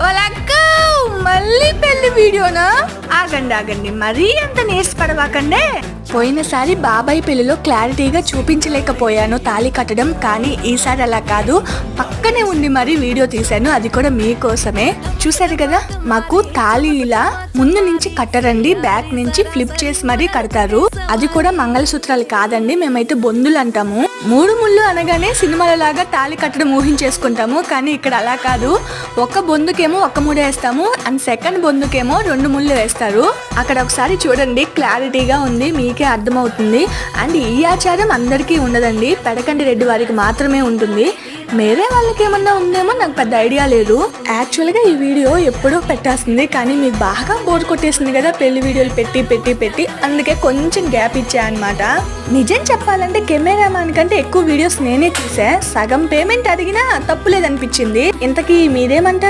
వాళ్ళకు మళ్ళీ పెళ్లి వీడియోనా? ఆగండి మరీ అంత నేర్చుపడవాకండే. పోయినసారి బాబాయ్ పెళ్లిలో క్లారిటీగా చూపించలేకపోయాను తాళి కట్టడం, కానీ ఈసారి అలా కాదు, పక్కనే ఉండి మరీ వీడియో తీశాను, అది కూడా మీకోసమే. చూసారు కదా, మాకు తాళి ఇలా ముందు నుంచి కట్టరండి, బ్యాక్ నుంచి ఫ్లిప్ చేసి మరీ కడతారు. అది కూడా మంగళసూత్రాలు కాదండి, మేమైతే బొందులు అంటాము. 3 ముళ్ళు అనగానే సినిమాల లాగా తాళి కట్టడం ఊహించేసుకుంటాము, కానీ ఇక్కడ అలా కాదు. ఒక బొందుకేమో 1 ముడి వేస్తాము అండ్ సెకండ్ బొందుకేమో 2 ముళ్ళు వేస్తారు. అక్కడ ఒకసారి చూడండి, క్లారిటీగా ఉంది, మీకే అర్థమవుతుంది. అండ్ ఈ ఆచారం అందరికీ ఉండదండి, పెడకంటి రెడ్డి వారికి మాత్రమే ఉంటుంది. వేరే వాళ్ళకి ఏమన్నా ఉందేమో నాకు పెద్ద ఐడియా లేదు. యాక్చువల్గా ఈ వీడియో ఎప్పుడో పెట్టాల్సింది, కానీ మీకు బాగా బోర్ కొట్టేసింది కదా పెళ్లి వీడియోలు పెట్టి, అందుకే కొంచెం గ్యాప్ ఇచ్చా అనమాట. నిజం చెప్పాలంటే కెమెరామ్యాన్ కంటే ఎక్కువ వీడియోస్ నేనే తీసా, సగం పేమెంట్ అడిగినా తప్పులేదనిపించింది. ఇంతకీ మీరేమంటారు?